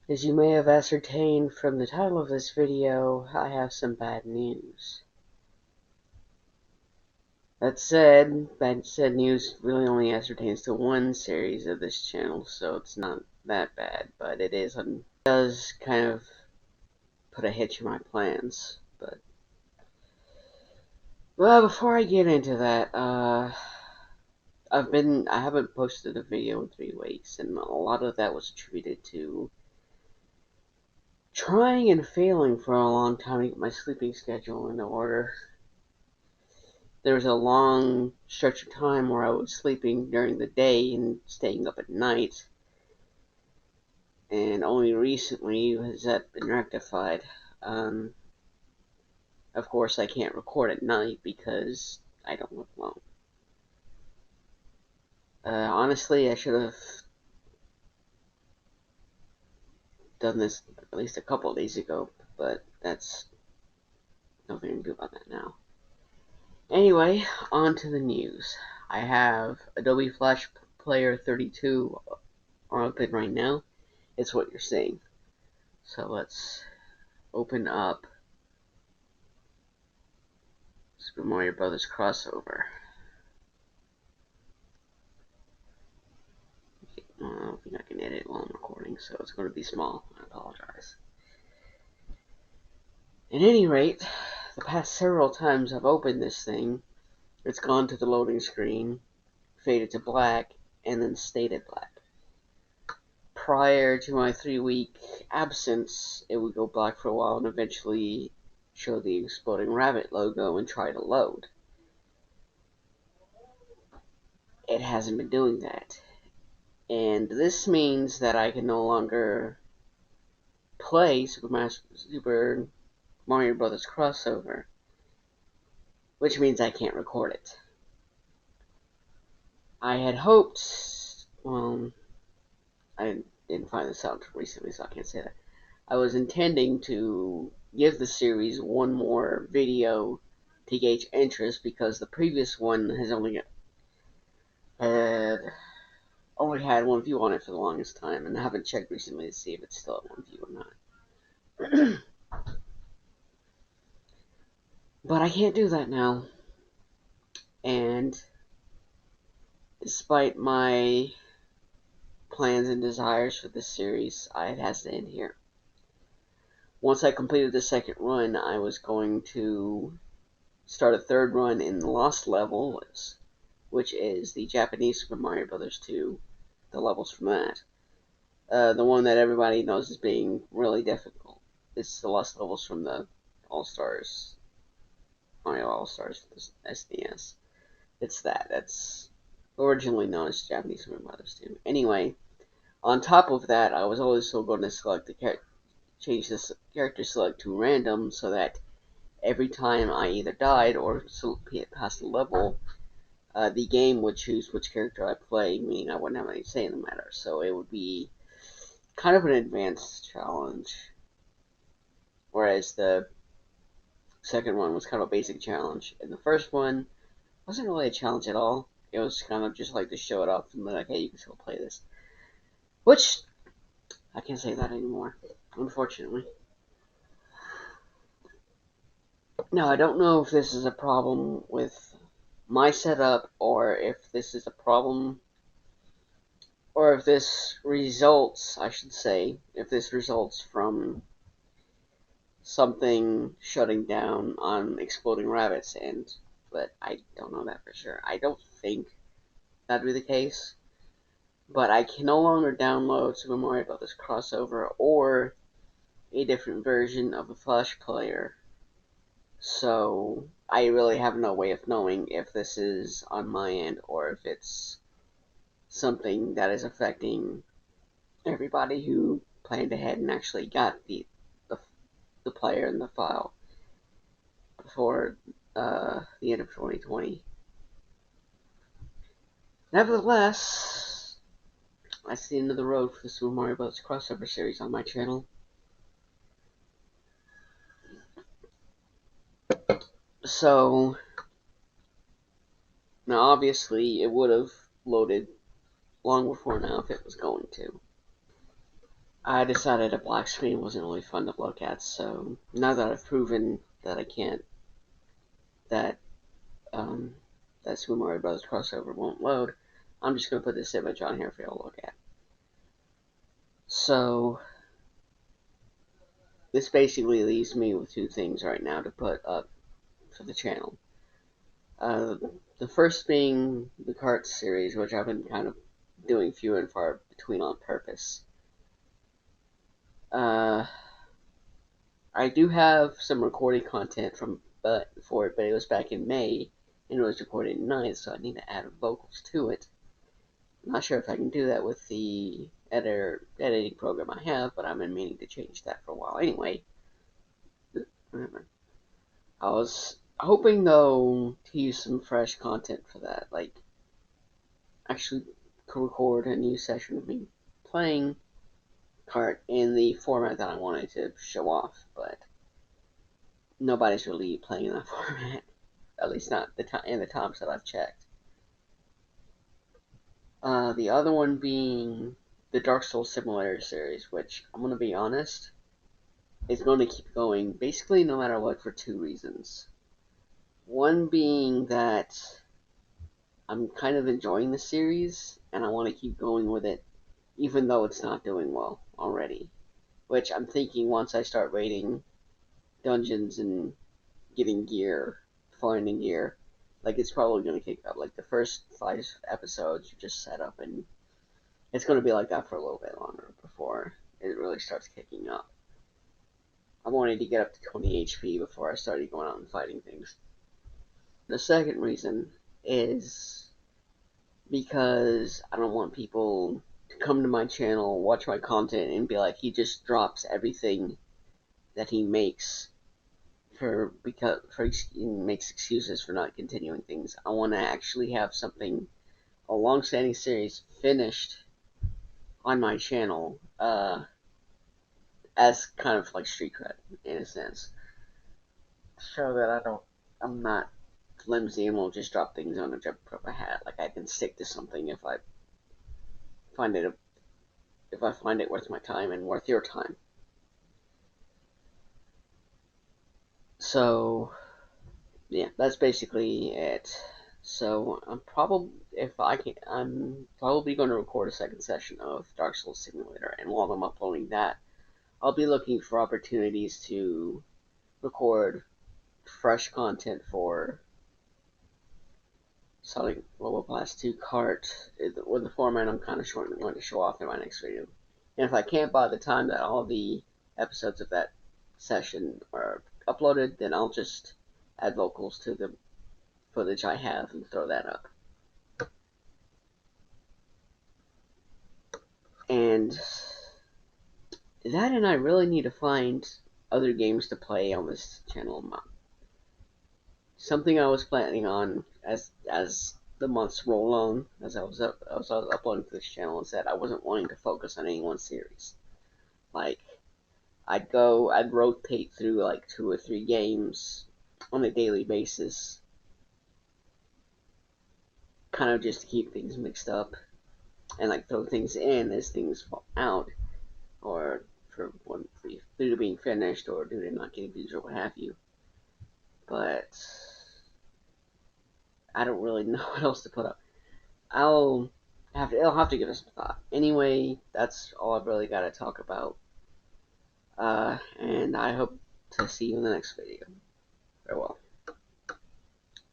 As you may have ascertained from the title of this video, I have some bad news. That said, bad news really only ascertains to one series of this channel, so it's not that bad, but it does kind of put a hitch in my plans. But well, before I get into that, I haven't posted a video in 3 weeks, and a lot of that was attributed to trying and failing for a long time to get my sleeping schedule in order. There was a long stretch of time where I was sleeping during the day and staying up at night, and only recently has that been rectified. Of course, I can't record at night because I don't live alone. Honestly, I should have done this at least a couple of days ago, but that's nothing I can do about that now. Anyway, on to the news. I have Adobe Flash Player 32 open right now. It's what you're seeing. So let's open up Super Mario Brothers crossover. I don't think I can edit while I'm recording, so it's going to be small. I apologize. At any rate, the past several times I've opened this thing, it's gone to the loading screen, faded to black, and then stayed at black. Prior to my 3-week absence, it would go black for a while and eventually show the exploding rabbit logo and try to load. It hasn't been doing that. And this means that I can no longer play Super Mario Brothers crossover, which means I can't record it. I had hoped, well, I didn't find this out recently, so I can't say that. I was intending to give the series one more video to gauge interest because the previous one has only had one view on it for the longest time, and I haven't checked recently to see if it's still at one view or not. But I can't do that now, and despite my plans and desires for this series, it has to end here. Once I completed the second run, I was going to start a third run in the Lost Levels, which is the Japanese Super Mario Bros. 2, the levels from that. The one that everybody knows as being really difficult. It's the Lost Levels from the All-Stars, Mario All-Stars for the SNES. It's that. That's originally known as Japanese Super Mario Bros. 2. Anyway, on top of that, I was also going to change this character select to random so that every time I either died or passed the level, the game would choose which character I play, meaning I wouldn't have any say in the matter. So it would be kind of an advanced challenge, whereas the second one was kind of a basic challenge. And the first one wasn't really a challenge at all. It was kind of just like to show it off and be like, hey, you can still play this. Which, I can't say that anymore, unfortunately. Now, I don't know if this is a problem with my setup, or if this is a problem, or if this results, I should say, if this results from something shutting down on Exploding Rabbit's end, but I don't know that for sure. I don't think that'd be the case, but I can no longer download Super Mario Bros. Crossover or a different version of the Flash player, so I really have no way of knowing if this is on my end or if it's something that is affecting everybody who planned ahead and actually got the player and the file before the end of 2020. Nevertheless, that's the end of the road for the Super Mario Bros. Crossover series on my channel. So, now obviously it would have loaded long before now if it was going to. I decided a black screen wasn't really fun to look at, so now that I've proven that I can't, that um, that Super Mario Bros. Crossover won't load, I'm just going to put this image on here for you to look at. So, this basically leaves me with two things right now to put up for the channel. Uh, the first being the kart series, which I've been kind of doing few and far between on purpose. Uh, I do have some recorded content for it, but it was back in May, and it was recorded in 9th, so I need to add vocals to it. I'm not sure if I can do that with the editing program I have, but I've been meaning to change that for a while anyway. I was hoping, though, to use some fresh content for that, like actually record a new session of me playing kart in the format that I wanted to show off, but nobody's really playing in that format. At least not in the times that I've checked. The other one being the Dark Souls Simulator series, which I'm gonna be honest, is going to keep going basically no matter what for two reasons. One being that I'm kind of enjoying the series and I want to keep going with it, even though it's not doing well already. Which I'm thinking once I start raiding dungeons and getting gear, finding gear, like it's probably going to kick up. Like the first 5 episodes you just set up, and it's going to be like that for a little bit longer before it really starts kicking up. I wanted to get up to 20 HP before I started going out and fighting things. The second reason is because I don't want people to come to my channel, watch my content, and be like, he just drops everything that he makes he makes excuses for not continuing things. I want to actually have something, a long-standing series, finished on my channel, as kind of like street cred in a sense, so that I'm not flimsy and won't just drop things on a jump of a hat. Like I can stick to something find it if I find it worth my time and worth your time. So yeah, that's basically it. So I'm probably going to record a second session of Dark Souls Simulator, and while I'm uploading that, I'll be looking for opportunities to record fresh content for Sonic Global Blast 2 Kart with the format I'm kind of going to show off in my next video. And if I can't by the time that all the episodes of that session are uploaded, then I'll just add vocals to the footage I have and throw that up. And I really need to find other games to play on this channel. Something I was planning on as the months roll on, as I was uploading to this channel, is that I wasn't wanting to focus on any one series. Like I'd rotate through like 2 or 3 games on a daily basis, kind of just to keep things mixed up, and like throw things in as things fall out, or due to being finished, or due to not getting views, or what have you. But I don't really know what else to put up. I'll have to give it some thought. Anyway, that's all I've really got to talk about. And I hope to see you in the next video.